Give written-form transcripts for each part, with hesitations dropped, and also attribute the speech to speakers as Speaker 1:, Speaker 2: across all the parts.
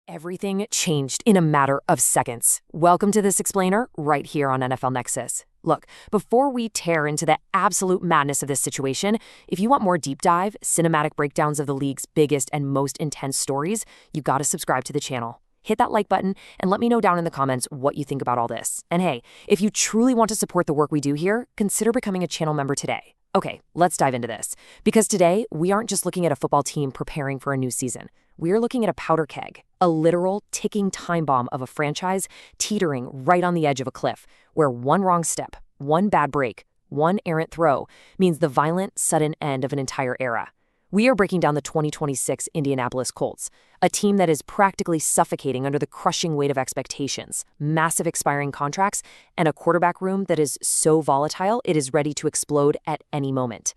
Speaker 1: Everything changed in a matter of seconds. Welcome to this explainer right here on NFL Nexus. Look, before we tear into the absolute madness of this situation, if you want more deep dive, cinematic breakdowns of the league's biggest and most intense stories, you gotta subscribe to the channel. Hit that like button and let me know down in the comments what you think about all this. And hey, if you truly want to support the work we do here, consider becoming a channel member today. Okay, let's dive into this. Because today, we aren't just looking at a football team preparing for a new season. We're looking at a powder keg, a literal ticking time bomb of a franchise teetering right on the edge of a cliff, where one wrong step, one bad break, one errant throw means the violent, sudden end of an entire era. We are breaking down the 2026 Indianapolis Colts, a team that is practically suffocating under the crushing weight of expectations, massive expiring contracts, and a quarterback room that is so volatile it is ready to explode at any moment.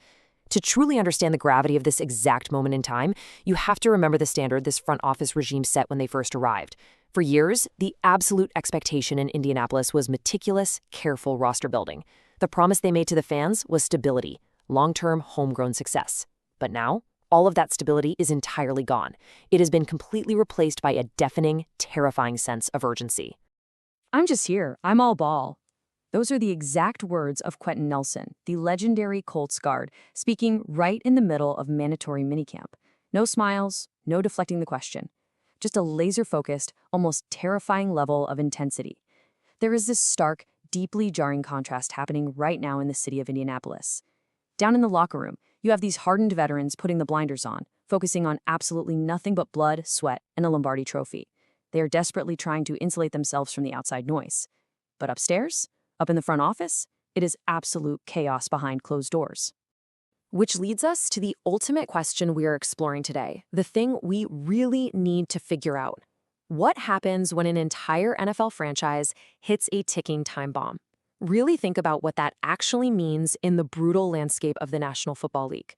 Speaker 1: To truly understand the gravity of this exact moment in time, you have to remember the standard this front office regime set when they first arrived. For years, the absolute expectation in Indianapolis was meticulous, careful roster building. The promise they made to the fans was stability, long-term homegrown success. But now, all of that stability is entirely gone. It has been completely replaced by a deafening, terrifying sense of urgency.
Speaker 2: I'm just here. I'm all ball. Those are the exact words of Quentin Nelson, the legendary Colts guard, speaking right in the middle of mandatory minicamp. No smiles, no deflecting the question. Just a laser-focused, almost terrifying level of intensity. There is this stark, deeply jarring contrast happening right now in the city of Indianapolis. Down in the locker room, you have these hardened veterans putting the blinders on, focusing on absolutely nothing but blood, sweat, and a Lombardi trophy. They are desperately trying to insulate themselves from the outside noise. But upstairs, up in the front office, it is absolute chaos behind closed doors.
Speaker 1: Which leads us to the ultimate question we are exploring today, the thing we really need to figure out. What happens when an entire NFL franchise hits a ticking time bomb? Really think about what that actually means in the brutal landscape of the National Football League.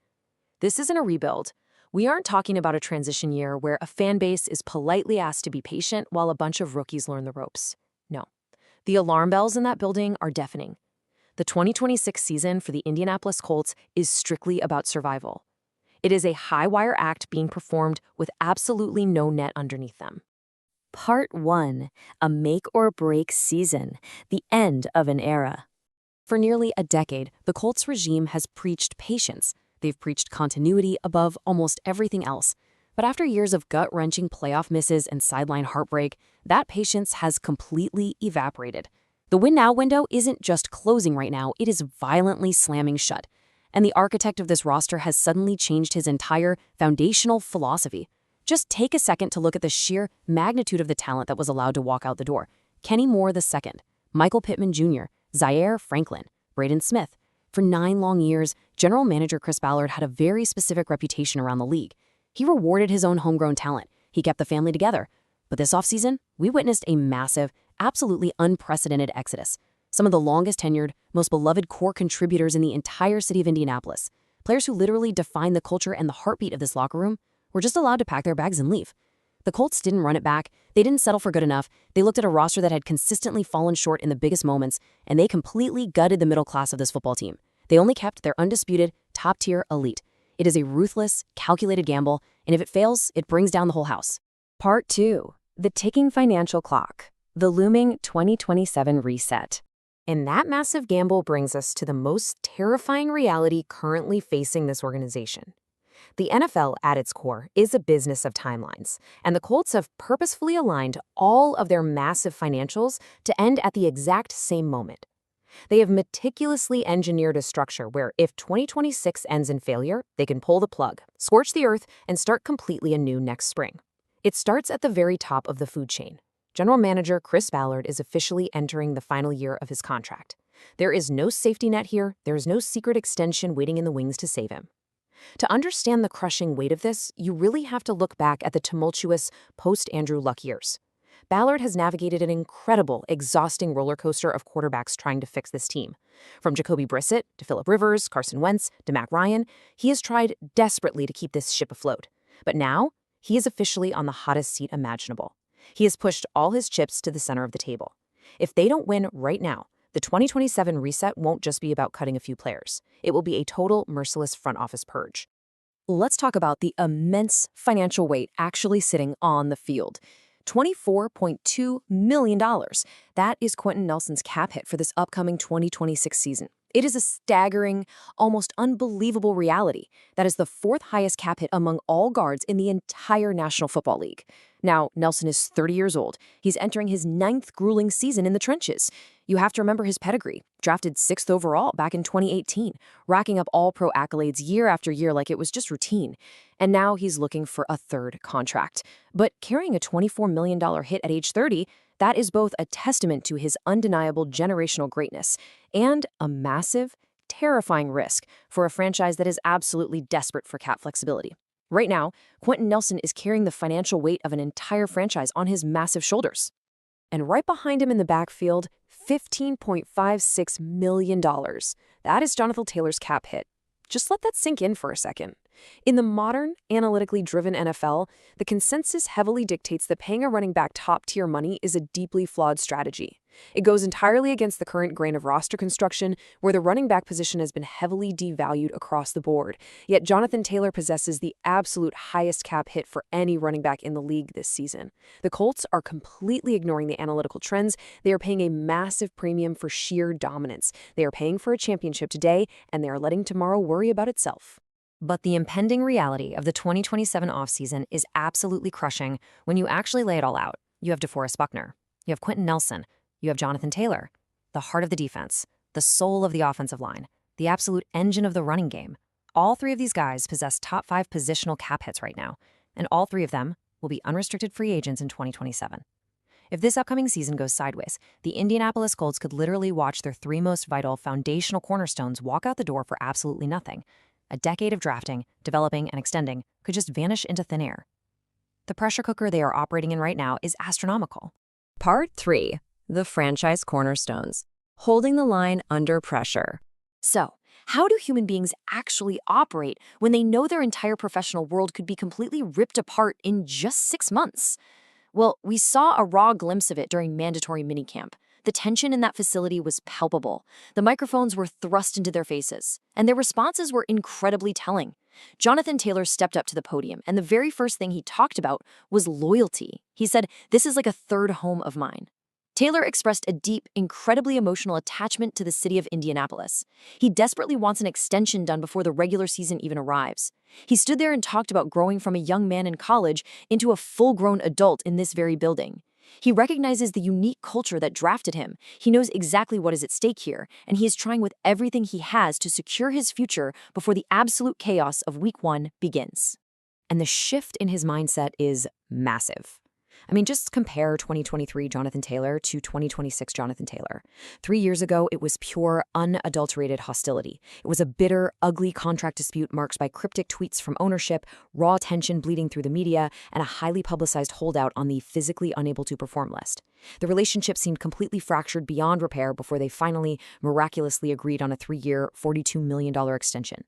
Speaker 1: This isn't a rebuild. We aren't talking about a transition year where a fan base is politely asked to be patient while a bunch of rookies learn the ropes. No. The alarm bells in that building are deafening. The 2026 season for the Indianapolis Colts is strictly about survival. It is a high-wire act being performed with absolutely no net underneath them.
Speaker 2: Part 1. A make-or-break season. The end of an era.
Speaker 1: For nearly a decade, the Colts regime has preached patience. They've preached continuity above almost everything else. But after years of gut-wrenching playoff misses and sideline heartbreak, that patience has completely evaporated. The win-now window isn't just closing right now, it is violently slamming shut. And the architect of this roster has suddenly changed his entire foundational philosophy. Just take a second to look at the sheer magnitude of the talent that was allowed to walk out the door. Kenny Moore II, Michael Pittman Jr., Zaire Franklin, Braden Smith. For 9 long years, general manager Chris Ballard had a very specific reputation around the league. He rewarded his own homegrown talent. He kept the family together. But this offseason, we witnessed a massive, absolutely unprecedented exodus. Some of the longest tenured, most beloved core contributors in the entire city of Indianapolis, players who literally defined the culture and the heartbeat of this locker room, were just allowed to pack their bags and leave. The Colts didn't run it back. They didn't settle for good enough. They looked at a roster that had consistently fallen short in the biggest moments, and they completely gutted the middle class of this football team. They only kept their undisputed, top-tier elite. It is a ruthless, calculated gamble, and if it fails, it brings down the whole house.
Speaker 2: Part 2. The ticking financial clock. The looming 2027 reset.
Speaker 1: And that massive gamble brings us to the most terrifying reality currently facing this organization. The NFL, at its core, is a business of timelines, and the Colts have purposefully aligned all of their massive financials to end at the exact same moment. They have meticulously engineered a structure where if 2026 ends in failure, they can pull the plug, scorch the earth, and start completely anew next spring. It starts at the very top of the food chain. General manager Chris Ballard is officially entering the final year of his contract. There is no safety net here. There is no secret extension waiting in the wings to save him. To understand the crushing weight of this, you really have to look back at the tumultuous post-Andrew Luck years. Ballard has navigated an incredible, exhausting roller coaster of quarterbacks trying to fix this team. From Jacoby Brissett to Phillip Rivers, Carson Wentz to Matt Ryan, he has tried desperately to keep this ship afloat. But now, he is officially on the hottest seat imaginable. He has pushed all his chips to the center of the table. If they don't win right now, the 2027 reset won't just be about cutting a few players. It will be a total, merciless front office purge.
Speaker 2: Let's talk about the immense financial weight actually sitting on the field. $24.2 million. That is Quentin Nelson's cap hit for this upcoming 2026 season. It is a staggering, almost unbelievable reality. That is the fourth highest cap hit among all guards in the entire National Football League. Now, Nelson is 30 years old. He's entering his 9th grueling season in the trenches. You have to remember his pedigree. Drafted 6th overall back in 2018, racking up all-pro accolades year after year like it was just routine. And now he's looking for a third contract. But carrying a $24 million hit at age 30, that is both a testament to his undeniable generational greatness and a massive, terrifying risk for a franchise that is absolutely desperate for cap flexibility. Right now, Quentin Nelson is carrying the financial weight of an entire franchise on his massive shoulders. And right behind him in the backfield, $15.56 million. That is Jonathan Taylor's cap hit. Just let that sink in for a second. In the modern, analytically driven NFL, the consensus heavily dictates that paying a running back top-tier money is a deeply flawed strategy. It goes entirely against the current grain of roster construction, where the running back position has been heavily devalued across the board. Yet Jonathan Taylor possesses the absolute highest cap hit for any running back in the league this season. The Colts are completely ignoring the analytical trends. They are paying a massive premium for sheer dominance. They are paying for a championship today, and they are letting tomorrow worry about itself. But the impending reality of the 2027 offseason is absolutely crushing when you actually lay it all out. You have DeForest Buckner. You have Quentin Nelson. You have Jonathan Taylor, the heart of the defense, the soul of the offensive line, the absolute engine of the running game. All three of these guys possess top 5 positional cap hits right now, and all three of them will be unrestricted free agents in 2027. If this upcoming season goes sideways, the Indianapolis Colts could literally watch their 3 most vital foundational cornerstones walk out the door for absolutely nothing. A decade of drafting, developing, and extending could just vanish into thin air. The pressure cooker they are operating in right now is astronomical.
Speaker 3: Part 3. The franchise cornerstones. Holding the line under pressure.
Speaker 2: So, how do human beings actually operate when they know their entire professional world could be completely ripped apart in just 6 months? Well, we saw a raw glimpse of it during mandatory minicamp. The tension in that facility was palpable. The microphones were thrust into their faces, and their responses were incredibly telling. Jonathan Taylor stepped up to the podium, and the very first thing he talked about was loyalty. He said, "This is like a third home of mine." Taylor expressed a deep, incredibly emotional attachment to the city of Indianapolis. He desperately wants an extension done before the regular season even arrives. He stood there and talked about growing from a young man in college into a full-grown adult in this very building. He recognizes the unique culture that drafted him. He knows exactly what is at stake here, and he is trying with everything he has to secure his future before the absolute chaos of Week 1 begins.
Speaker 1: And the shift in his mindset is massive. I mean, just compare 2023 Jonathan Taylor to 2026 Jonathan Taylor. 3 years ago, it was pure, unadulterated hostility. It was a bitter, ugly contract dispute marked by cryptic tweets from ownership, raw tension bleeding through the media, and a highly publicized holdout on the physically unable to perform list. The relationship seemed completely fractured beyond repair before they finally miraculously agreed on a 3-year, $42 million extension.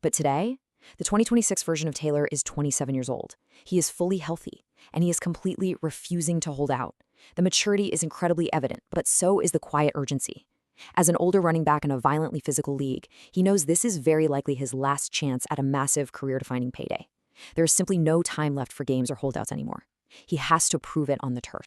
Speaker 1: But today, the 2026 version of Taylor is 27 years old. He is fully healthy, and he is completely refusing to hold out. The maturity is incredibly evident, but so is the quiet urgency. As an older running back in a violently physical league, he knows this is very likely his last chance at a massive career-defining payday. There is simply no time left for games or holdouts anymore. He has to prove it on the turf.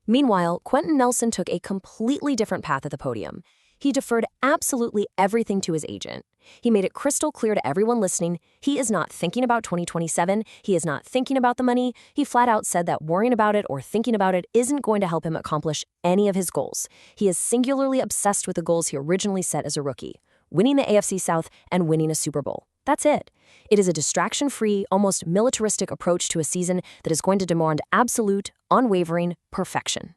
Speaker 1: Meanwhile, Quentin Nelson took a completely different path at the podium. He deferred absolutely everything to his agent. He made it crystal clear to everyone listening, he is not thinking about 2027, he is not thinking about the money. He flat out said that worrying about it or thinking about it isn't going to help him accomplish any of his goals. He is singularly obsessed with the goals he originally set as a rookie, winning the AFC South and winning a Super Bowl. That's it. It is a distraction-free, almost militaristic approach to a season that is going to demand absolute, unwavering perfection.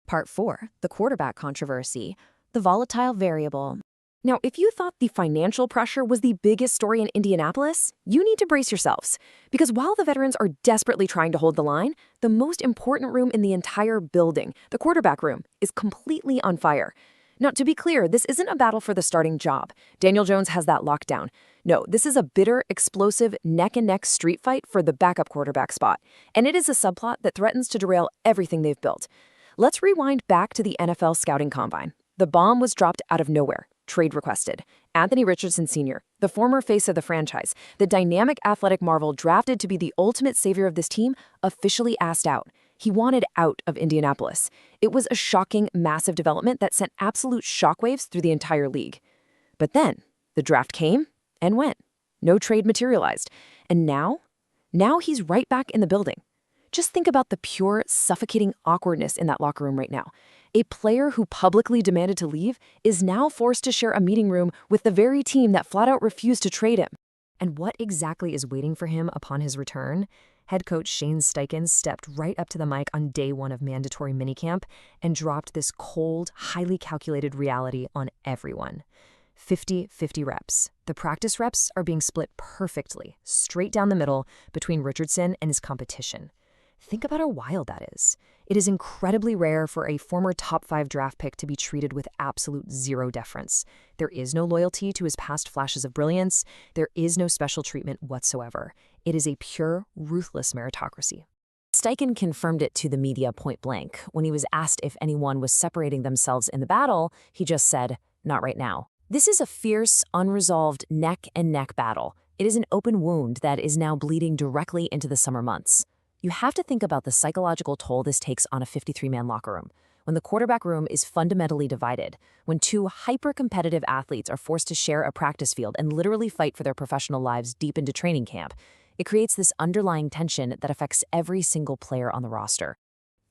Speaker 1: Part 4, the quarterback controversy, the volatile variable. Now, if you thought the financial pressure was the biggest story in Indianapolis, you need to brace yourselves. Because while the veterans are desperately trying to hold the line, the most important room in the entire building, the quarterback room, is completely on fire. Now, to be clear, this isn't a battle for the starting job. Daniel Jones has that locked down. No, this is a bitter, explosive, neck-and-neck street fight for the backup quarterback spot. And it is a subplot that threatens to derail everything they've built. Let's rewind back to the NFL scouting combine. The bomb was dropped out of nowhere. Trade requested. Anthony Richardson Sr., the former face of the franchise, the dynamic athletic marvel drafted to be the ultimate savior of this team, officially asked out.
Speaker 2: He wanted out of Indianapolis. It was a shocking, massive development that sent absolute shockwaves through the entire league. But then, the draft came and went. No trade materialized. And now he's right back in the building. Just think about the pure, suffocating awkwardness in that locker room right now. A player who publicly demanded to leave is now forced to share a meeting room with the very team that flat out refused to trade him. And what exactly is waiting for him upon his return? Head coach Shane Steichen stepped right up to the mic on day 1 of mandatory minicamp and dropped this cold, highly calculated reality on everyone. 50-50 reps. The practice reps are being split perfectly, straight down the middle, between Richardson and his competition. Think about how wild that is. It is incredibly rare for a former top 5 draft pick to be treated with absolute zero deference. There is no loyalty to his past flashes of brilliance. There is no special treatment whatsoever. It is a pure, ruthless meritocracy. Steichen confirmed it to the media point blank. When he was asked if anyone was separating themselves in the battle, he just said, "Not right now." This is a fierce, unresolved neck-and-neck battle. It is an open wound that is now bleeding directly into the summer months. You have to think about the psychological toll this takes on a 53-man locker room. When the quarterback room is fundamentally divided, when 2 hyper-competitive athletes are forced to share a practice field and literally fight for their professional lives deep into training camp, it creates this underlying tension that affects every single player on the roster.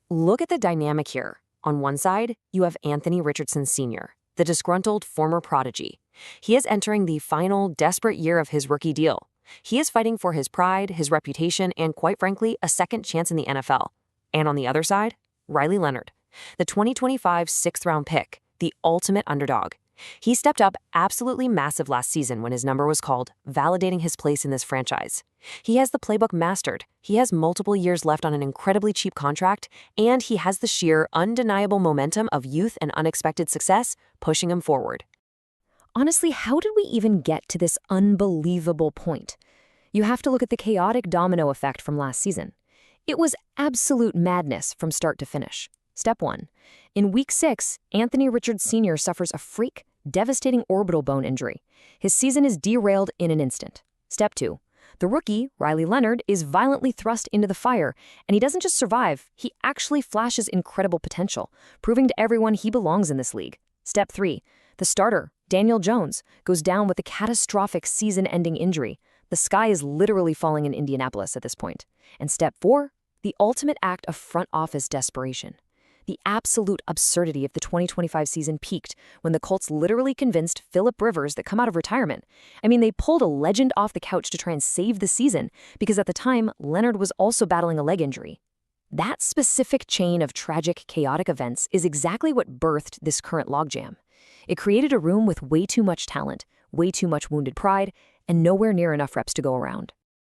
Speaker 2: Look at the dynamic here. On one side, you have Anthony Richardson Sr., the disgruntled former prodigy. He is entering the final, desperate year of his rookie deal. He is fighting for his pride, his reputation, and quite frankly, a second chance in the NFL. And on the other side, Riley Leonard, the 2025 6th-round pick, the ultimate underdog. He stepped up absolutely massive last season when his number was called, validating his place in this franchise. He has the playbook mastered, he has multiple years left on an incredibly cheap contract, and he has the sheer, undeniable momentum of youth and unexpected success pushing him forward. Honestly, how did we even get to this unbelievable point? You have to look at the chaotic domino effect from last season. It was absolute madness from start to finish. Step 1. In Week 6, Anthony Richards Sr. suffers a freak, devastating orbital bone injury. His season is derailed in an instant. Step 2. The rookie, Riley Leonard, is violently thrust into the fire, and he doesn't just survive, he actually flashes incredible potential, proving to everyone he belongs in this league. Step 3. The starter, Daniel Jones, goes down with a catastrophic season-ending injury. The sky is literally falling in Indianapolis at this point. And step 4, the ultimate act of front office desperation. The absolute absurdity of the 2025 season peaked when the Colts literally convinced Phillip Rivers to come out of retirement. I mean, they pulled a legend off the couch to try and save the season because at the time, Leonard was also battling a leg injury. That specific chain of tragic, chaotic events is exactly what birthed this current logjam. It created a room with way too much talent, way too much wounded pride, and nowhere near enough reps to go around.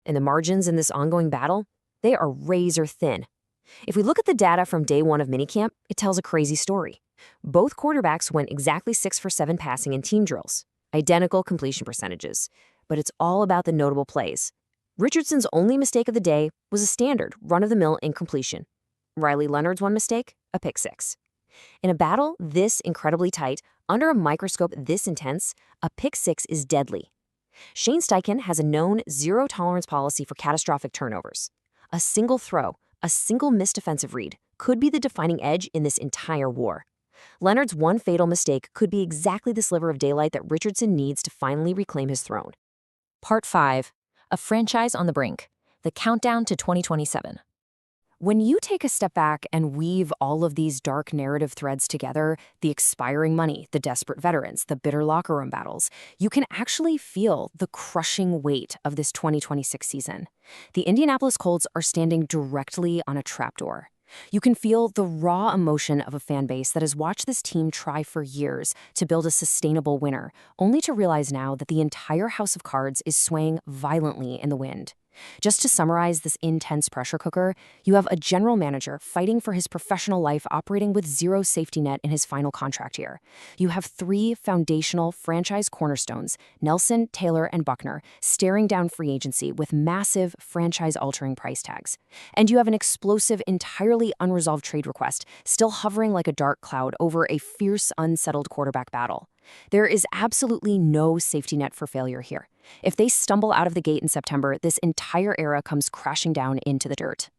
Speaker 2: And the margins in this ongoing battle, they are razor thin. If we look at the data from day 1 of minicamp, it tells a crazy story. Both quarterbacks went exactly 6 for 7 passing in team drills, identical completion percentages, but it's all about the notable plays. Richardson's only mistake of the day was a standard, run-of-the-mill incompletion. Riley Leonard's one mistake, a pick 6. In a battle this incredibly tight, under a microscope this intense, a pick 6 is deadly. Shane Steichen has a known zero-tolerance policy for catastrophic turnovers. A single throw, a single missed defensive read, could be the defining edge in this entire war. Leonard's one fatal mistake could be exactly the sliver of daylight that Richardson needs to finally reclaim his throne. Part 5. A franchise on the brink. The countdown to 2027. When you take a step back and weave all of these dark narrative threads together, the expiring money, the desperate veterans, the bitter locker room battles, you can actually feel the crushing weight of this 2026 season. The Indianapolis Colts are standing directly on a trapdoor. You can feel the raw emotion of a fan base that has watched this team try for years to build a sustainable winner, only to realize now that the entire house of cards is swaying violently in the wind. Just to summarize this intense pressure cooker, you have a general manager fighting for his professional life operating with zero safety net in his final contract year. You have 3 foundational franchise cornerstones, Nelson, Taylor, and Buckner, staring down free agency with massive franchise-altering price tags. And you have an explosive, entirely unresolved trade request still hovering like a dark cloud over a fierce, unsettled quarterback battle. There is absolutely no safety net for failure here. If they stumble out of the gate in September, this entire era comes crashing down into the dirt.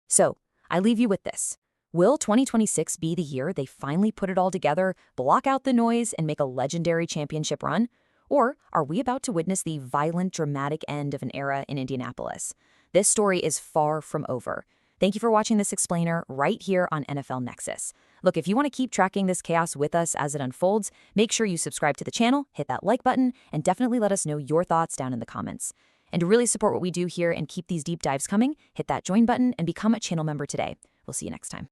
Speaker 2: So, I leave you with this. Will 2026 be the year they finally put it all together, block out the noise, and make a legendary championship run? Or are we about to witness the violent, dramatic end of an era in Indianapolis? This story is far from over. Thank you for watching this explainer right here on NFL Nexus. Look, if you want to keep tracking this chaos with us as it unfolds, make sure you subscribe to the channel, hit that like button, and definitely let us know your thoughts down in the comments. And to really support what we do here and keep these deep dives coming, hit that join button and become a channel member today. We'll see you next time.